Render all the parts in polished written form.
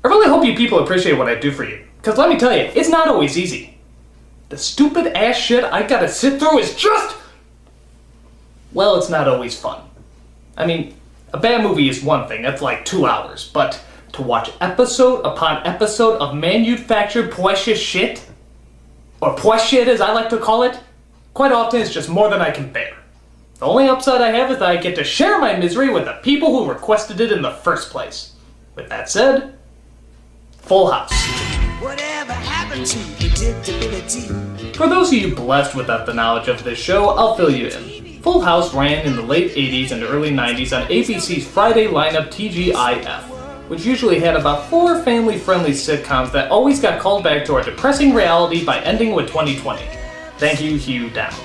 I really hope you people appreciate what I do for you, because let me tell you, it's not always easy. The stupid ass shit I gotta sit through is just... well, it's not always fun. I mean, a bad movie is one thing, that's like 2 hours, but to watch episode upon episode of manufactured precious shit, or shit as I like to call it, quite often it's just more than I can bear. The only upside I have is that I get to share my misery with the people who requested it in the first place. With that said, Full House. Whatever happened to predictability? For those of you blessed without the knowledge of this show, I'll fill you in. Full House ran in the late 80s and early 90s on ABC's Friday lineup TGIF, which usually had about 4 family-friendly sitcoms that always got called back to our depressing reality by ending with 2020. Thank you, Hugh Downs.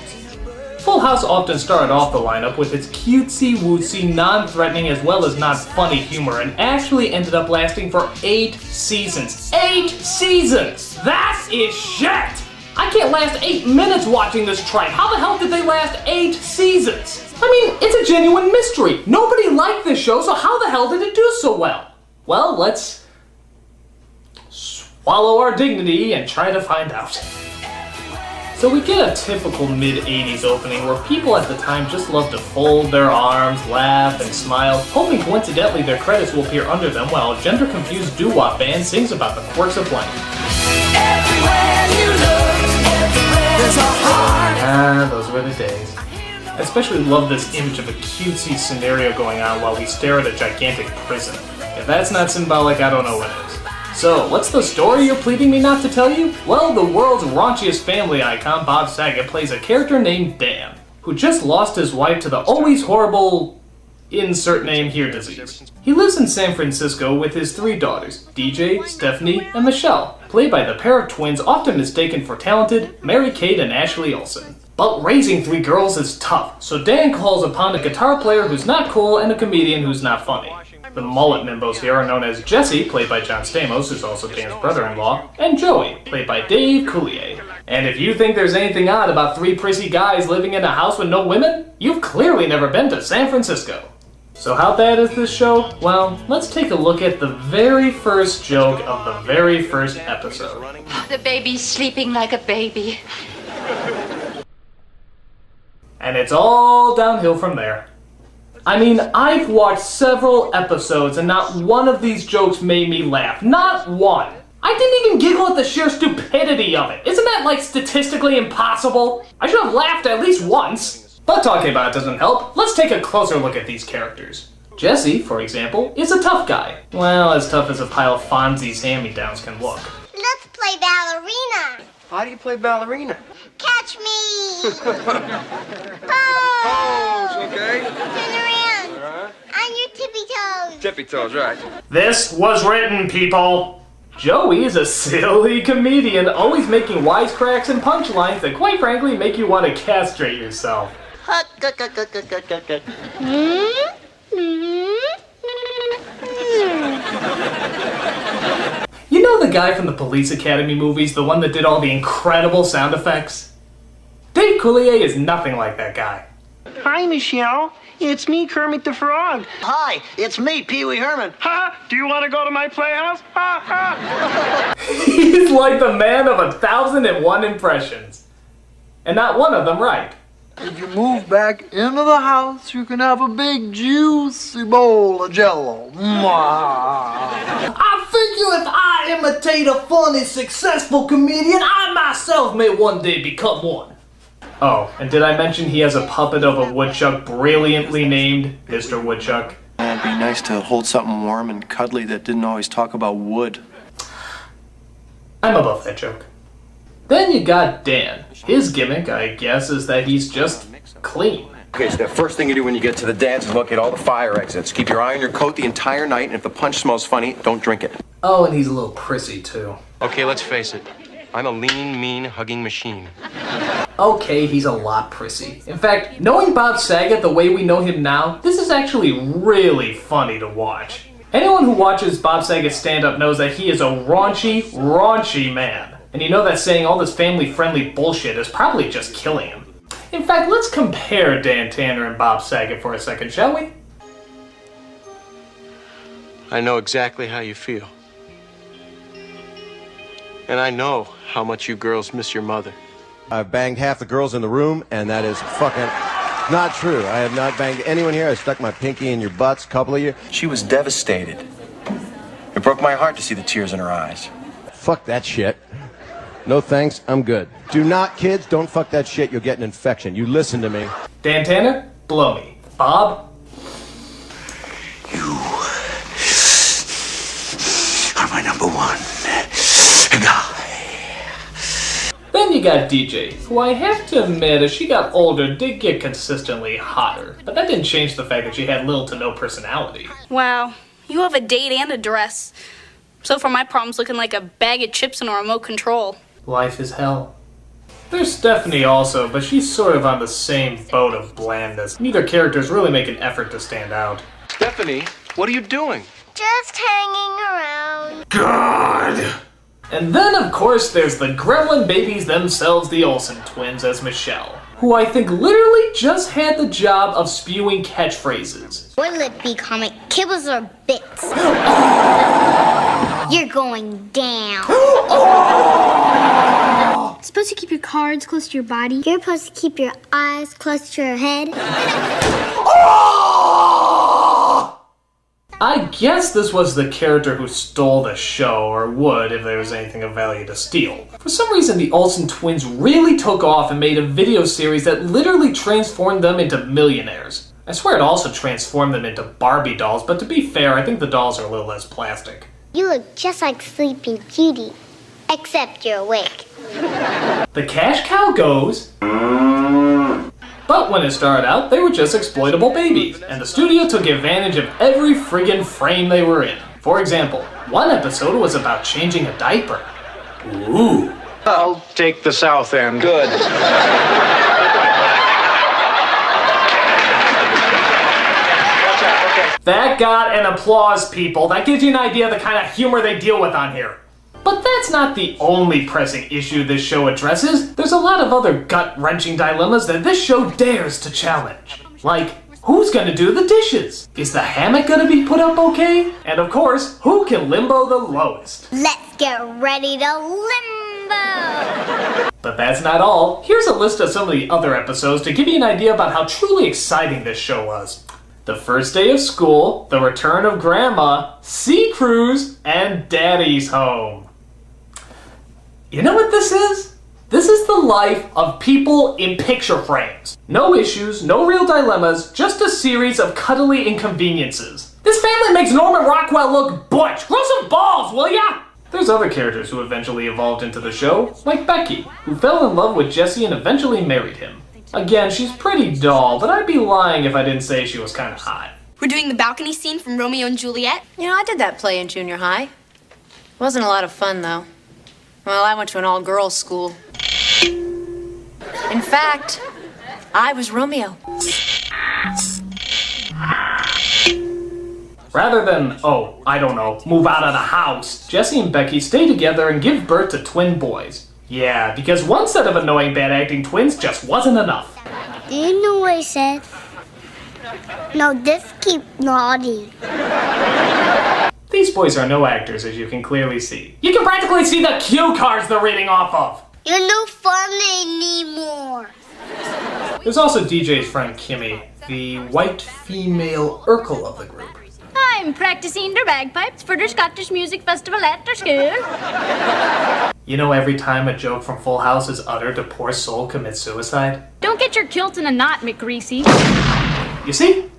Full House often started off the lineup with its cutesy-wootsy, non-threatening as well as non-funny humor and actually ended up lasting for 8 seasons. 8 seasons! That is shit! I can't last 8 minutes watching this tripe. How the hell did they last 8 seasons? I mean, it's a genuine mystery. Nobody liked this show, so how the hell did it do so well? Well, let's swallow our dignity and try to find out. So we get a typical mid-80s opening where people at the time just love to fold their arms, laugh, and smile, hoping coincidentally their credits will appear under them while a gender-confused doo-wop band sings about the quirks of life. Everywhere you look, there's a heart. Ah, those were the days. I especially love this image of a cutesy scenario going on while we stare at a gigantic prison. If that's not symbolic, I don't know what is. So, what's the story you're pleading me not to tell you? Well, the world's raunchiest family icon, Bob Saget, plays a character named Dan, who just lost his wife to the always horrible insert name here disease. He lives in San Francisco with his 3 daughters, DJ, Stephanie, and Michelle, played by the pair of twins often mistaken for talented Mary-Kate and Ashley Olsen. But raising 3 girls is tough, so Dan calls upon a guitar player who's not cool and a comedian who's not funny. The mullet nimbos here are known as Jesse, played by John Stamos, who's also Dan's brother-in-law, and Joey, played by Dave Coulier. And if you think there's anything odd about 3 prissy guys living in a house with no women, you've clearly never been to San Francisco. So how bad is this show? Well, let's take a look at the very first joke of the very first episode. The baby's sleeping like a baby. And it's all downhill from there. I mean, I've watched several episodes and not one of these jokes made me laugh. Not one. I didn't even giggle at the sheer stupidity of it. Isn't that, like, statistically impossible? I should have laughed at least once. But talking about it doesn't help. Let's take a closer look at these characters. Jesse, for example, is a tough guy. Well, as tough as a pile of Fonzie's hand-me-downs can look. Let's play ballerina. How do you play ballerina? Catch me. Pose, okay? Turn around. On your tippy toes. Tippy toes, right. This was written, people. Joey is a silly comedian, always making wisecracks and punchlines that quite frankly make you want to castrate yourself. You know the guy from the Police Academy movies, the one that did all the incredible sound effects? Dave Coulier is nothing like that guy. Hi, Michelle. It's me, Kermit the Frog. Hi, it's me, Pee Wee Herman. Ha! Do you want to go to my playhouse? Ha ha! He's like the man of 1,001 impressions. And not one of them right. If you move back into the house, you can have a big juicy bowl of Jell-O. I figure if I imitate a funny, successful comedian, I myself may one day become one. Oh, and did I mention he has a puppet of a woodchuck brilliantly named Mr. Woodchuck? It'd be nice to hold something warm and cuddly that didn't always talk about wood. I'm above that joke. Then you got Dan. His gimmick, I guess, is that he's just clean. Okay, so the first thing you do when you get to the dance is look at all the fire exits. Keep your eye on your coat the entire night, and if the punch smells funny, don't drink it. Oh, and he's a little prissy, too. Okay, let's face it. I'm a lean, mean, hugging machine. Okay, he's a lot prissy. In fact, knowing Bob Saget the way we know him now, this is actually really funny to watch. Anyone who watches Bob Saget stand-up knows that he is a raunchy man. And you know that saying all this family-friendly bullshit is probably just killing him. In fact, let's compare Dan Tanner and Bob Saget for a second, shall we? I know exactly how you feel. And I know how much you girls miss your mother. I've banged half the girls in the room, and that is fucking not true. I have not banged anyone here. I stuck my pinky in your butts, a couple of you. She was devastated. It broke my heart to see the tears in her eyes. Fuck that shit. No thanks, I'm good. Do not, kids, don't fuck that shit. You'll get an infection. You listen to me. Dan Tanner, blow me. Bob? You are my number one guy. Then you got DJ, who I have to admit, as she got older, did get consistently hotter. But that didn't change the fact that she had little to no personality. Wow, you have a date and a dress. So far my problem's looking like a bag of chips and a remote control. Life is hell. There's Stephanie also, but she's sort of on the same boat of blandness. Neither characters really make an effort to stand out. Stephanie, what are you doing? Just hanging around. God! And then, of course, there's the gremlin babies themselves, the Olsen twins, as Michelle, who I think literally just had the job of spewing catchphrases. What'll it be, comic? Kibbles or bits? You're going down. Supposed to keep your cards close to your body. You're supposed to keep your eyes close to your head. I guess this was the character who stole the show, or would if there was anything of value to steal. For some reason, the Olsen twins really took off and made a video series that literally transformed them into millionaires. I swear it also transformed them into Barbie dolls, but to be fair, I think the dolls are a little less plastic. You look just like Sleeping Beauty, except you're awake. The cash cow goes... But when it started out, they were just exploitable babies, and the studio took advantage of every friggin' frame they were in. For example, one episode was about changing a diaper. Ooh. I'll take the south end. Good. That got an applause, people. That gives you an idea of the kind of humor they deal with on here. But that's not the only pressing issue this show addresses. There's a lot of other gut-wrenching dilemmas that this show dares to challenge. Like, who's gonna do the dishes? Is the hammock gonna be put up okay? And of course, who can limbo the lowest? Let's get ready to limbo! But that's not all. Here's a list of some of the other episodes to give you an idea about how truly exciting this show was. The first day of school, the return of Grandma, Sea Cruise, and Daddy's Home. You know what this is? This is the life of people in picture frames. No issues, no real dilemmas, just a series of cuddly inconveniences. This family makes Norman Rockwell look butch. Grow some balls, will ya? There's other characters who eventually evolved into the show, like Becky, who fell in love with Jesse and eventually married him. Again, she's pretty dull, but I'd be lying if I didn't say she was kind of hot. We're doing the balcony scene from Romeo and Juliet. You know, I did that play in junior high. It wasn't a lot of fun, though. Well, I went to an all-girls school. In fact, I was Romeo. Rather than, oh, I don't know, move out of the house, Jesse and Becky stay together and give birth to twin boys. Yeah, because one set of annoying bad-acting twins just wasn't enough. Do you know what he said? No, just keep nodding. These boys are no actors, as you can clearly see. You can practically see the cue cards they're reading off of. You're no fun anymore. There's also DJ's friend Kimmy, the white female Urkel of the group. I'm practicing the bagpipes for the Scottish Music Festival at the school. You know, every time a joke from Full House is uttered, a poor soul commits suicide. Don't get your kilt in a knot, McGreasy. You see?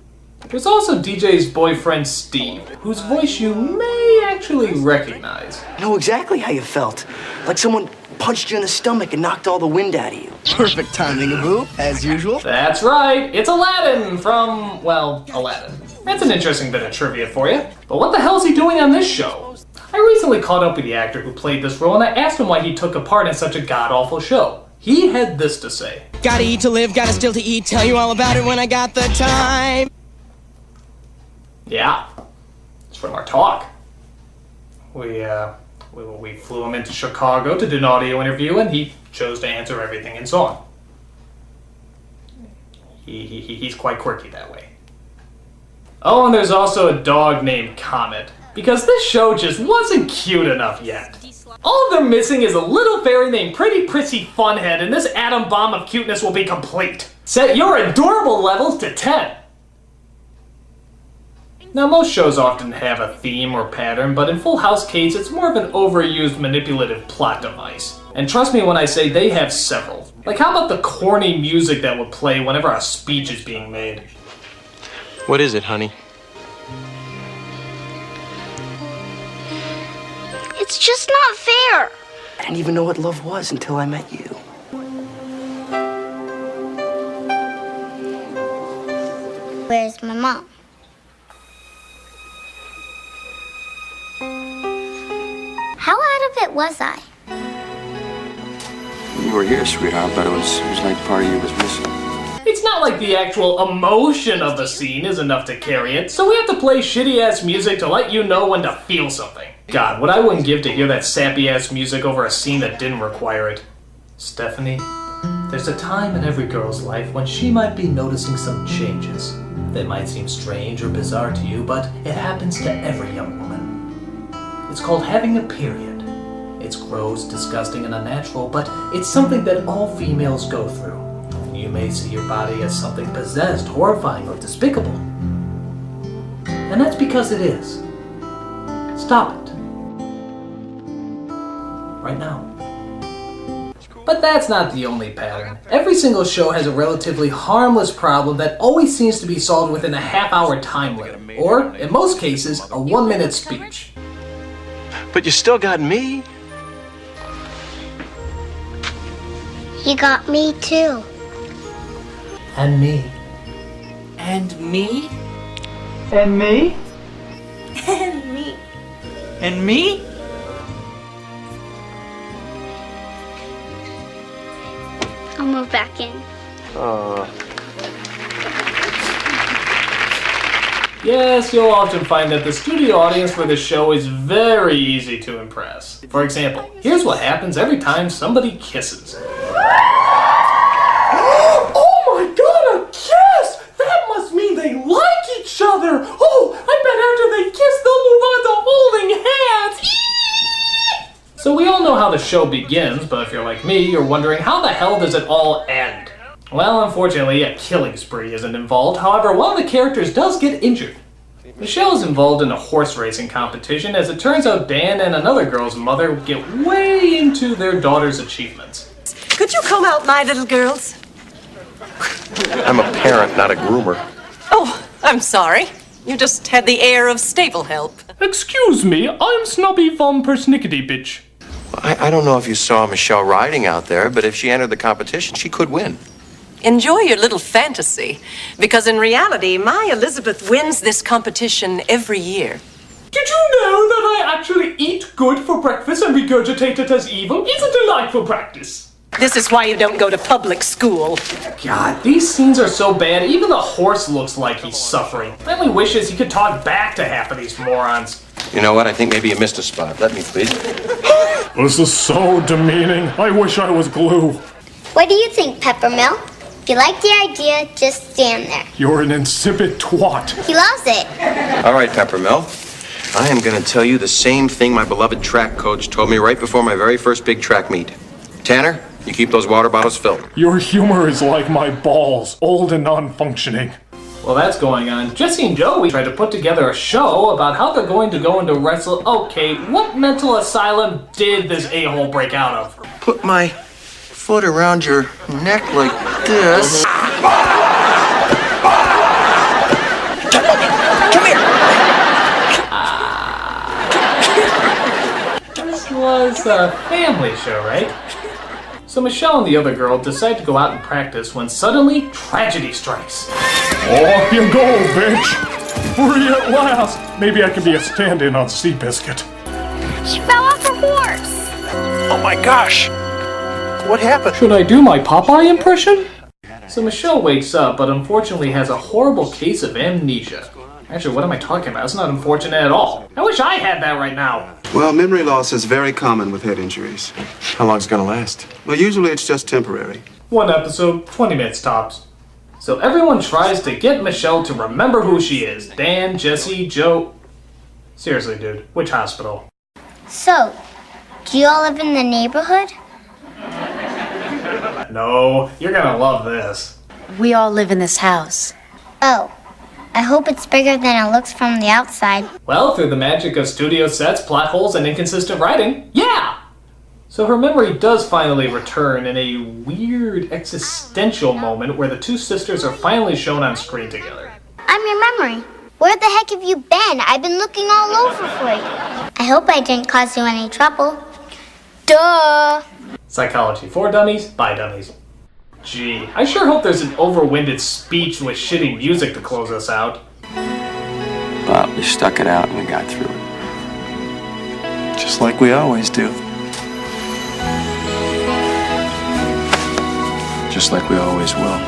There's also DJ's boyfriend Steve, whose voice you may actually recognize. I know exactly how you felt. Like someone punched you in the stomach and knocked all the wind out of you. Perfect timing, Abu, as usual. That's right, it's Aladdin from, well, Aladdin. That's an interesting bit of trivia for you. But what the hell is he doing on this show? I recently caught up with the actor who played this role, and I asked him why he took a part in such a god-awful show. He had this to say. Gotta eat to live, gotta still to eat, tell you all about it when I got the time. Yeah, it's from our talk. We flew him into Chicago to do an audio interview, and he chose to answer everything in song. He's quite quirky that way. Oh, and there's also a dog named Comet. Because this show just wasn't cute enough yet. All they're missing is a little fairy named Pretty Prissy Funhead, and this atom bomb of cuteness will be complete. Set your adorable levels to 10. Now, most shows often have a theme or pattern, but in Full House case, it's more of an overused manipulative plot device. And trust me when I say they have several. Like, how about the corny music that would play whenever a speech is being made? What is it, honey? It's just not fair. I didn't even know what love was until I met you. Where's my mom? How out of it was I? You were here, sweetheart, but it was like part of you was missing. It's not like the actual emotion of the scene is enough to carry it, so we have to play shitty-ass music to let you know when to feel something. God, what I wouldn't give to hear that sappy-ass music over a scene that didn't require it. Stephanie, there's a time in every girl's life when she might be noticing some changes. They might seem strange or bizarre to you, but it happens to every young woman. It's called having a period. It's gross, disgusting, and unnatural, but it's something that all females go through. You may see your body as something possessed, horrifying, or despicable. And that's because it is. Stop it. Right now. But that's not the only pattern. Every single show has a relatively harmless problem that always seems to be solved within a half-hour time limit, or, in most cases, a 1-minute speech. But you still got me. You got me too. And me. And me? And me? And me. And me? I'll move back in. Yes, you'll often find that the studio audience for this show is very easy to impress. For example, here's what happens every time somebody kisses. Oh my god, a kiss! That must mean they like each other! Oh, I bet after they kiss, they'll move on to holding hands! So we all know how the show begins, but if you're like me, you're wondering how the hell does it all end? Well, unfortunately, a killing spree isn't involved. However, one of the characters does get injured. Michelle is involved in a horse racing competition. As it turns out, Dan and another girl's mother get way into their daughter's achievements. Could you comb out my little girls? I'm a parent, not a groomer. Oh, I'm sorry. You just had the air of stable help. Excuse me, I'm Snobby Vom Persnickety bitch. I don't know if you saw Michelle riding out there, but if she entered the competition, she could win. Enjoy your little fantasy, because in reality, my Elizabeth wins this competition every year. Did you know that I actually eat good for breakfast and regurgitate it as evil? It's a delightful practice. This is why you don't go to public school. God, these scenes are so bad, even the horse looks like he's suffering. My only wish is he could talk back to half of these morons. You know what? I think maybe you missed a spot. Let me, please. This is so demeaning. I wish I was glue. What do you think, Peppermill? If you like the idea, just stand there. You're an insipid twat. He loves it. All right, Peppermill. I am going to tell you the same thing my beloved track coach told me right before my very first big track meet. Tanner, you keep those water bottles filled. Your humor is like my balls, old and non-functioning. While that's going on, Jesse and Joey tried to put together a show about how they're going to go into wrestle. Okay, what mental asylum did this a-hole break out of? Put my foot around your neck like this. Come here. This was a family show, right? So Michelle and the other girl decide to go out and practice when suddenly tragedy strikes. Off you go, bitch! Free at last! Maybe I can be a stand-in on Seabiscuit. She fell off her horse. Oh my gosh! What happened? Should I do my Popeye impression? So Michelle wakes up, but unfortunately has a horrible case of amnesia. Actually, what am I talking about? It's not unfortunate at all. I wish I had that right now. Well, memory loss is very common with head injuries. How long's it gonna last? Well, usually it's just temporary. One episode, 20 minutes tops. So everyone tries to get Michelle to remember who she is. Dan, Jesse, Joe... Seriously, dude, which hospital? So, do you all live in the neighborhood? No, you're gonna love this. We all live in this house. Oh, I hope it's bigger than it looks from the outside. Well, through the magic of studio sets, plot holes, and inconsistent writing, yeah! So her memory does finally return in a weird existential moment where the two sisters are finally shown on screen together. I'm your memory. Where the heck have you been? I've been looking all over for you. I hope I didn't cause you any trouble. Duh! Psychology for dummies, by dummies. Gee, I sure hope there's an overwinded speech with shitty music to close us out. But we stuck it out and we got through it. Just like we always do. Just like we always will.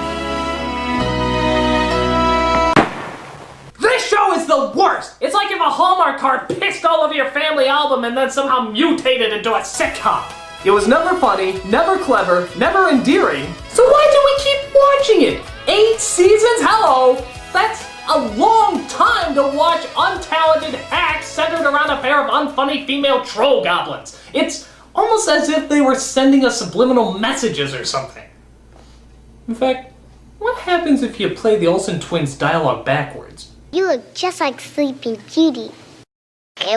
This show is the worst! It's like if a Hallmark card pissed all over your family album and then somehow mutated into a sitcom. It was never funny, never clever, never endearing. So why do we keep watching it? 8 seasons? Hello! That's a long time to watch untalented hacks centered around a pair of unfunny female troll goblins. It's almost as if they were sending us subliminal messages or something. In fact, what happens if you play the Olsen twins' dialogue backwards? You look just like Sleeping Beauty. Okay,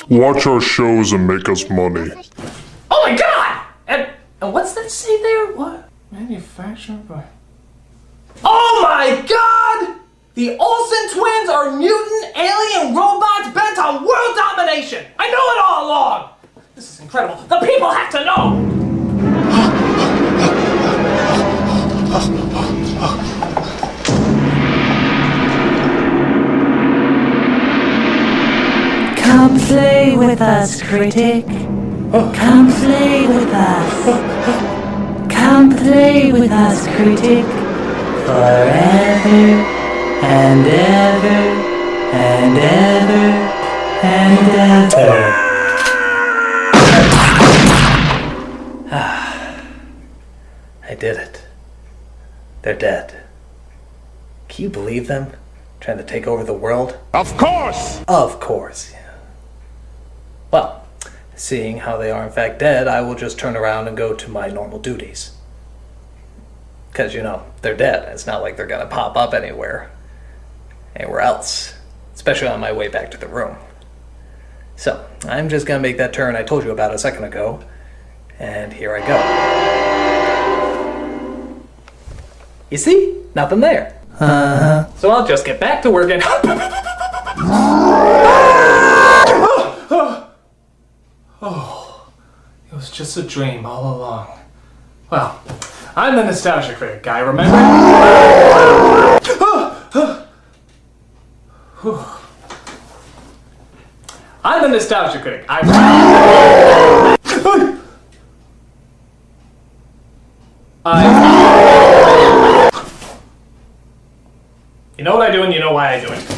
Watch our shows and make us money. Oh my god! And what's that say there? What? Manufactured by... Oh my god! The Olsen twins are mutant alien robots bent on world domination! I know it all along! This is incredible. The people have to know! Come play with us, critic. Come play with us. Come play with us, critic. Forever and ever and ever and ever. I did it. They're dead. Can you believe them? Trying to take over the world? Of course! Of course, yeah. Well, seeing how they are in fact dead, I will just turn around and go to my normal duties. Because, you know, they're dead. It's not like they're gonna pop up anywhere else. Especially on my way back to the room. So, I'm just gonna make that turn I told you about a second ago. And here I go. You see? Nothing there. So I'll just get back to work and... Oh, it was just a dream all along. Well, I'm the Nostalgia Critic guy, remember? I'm the Nostalgia Critic. You know what I do and you know why I do it.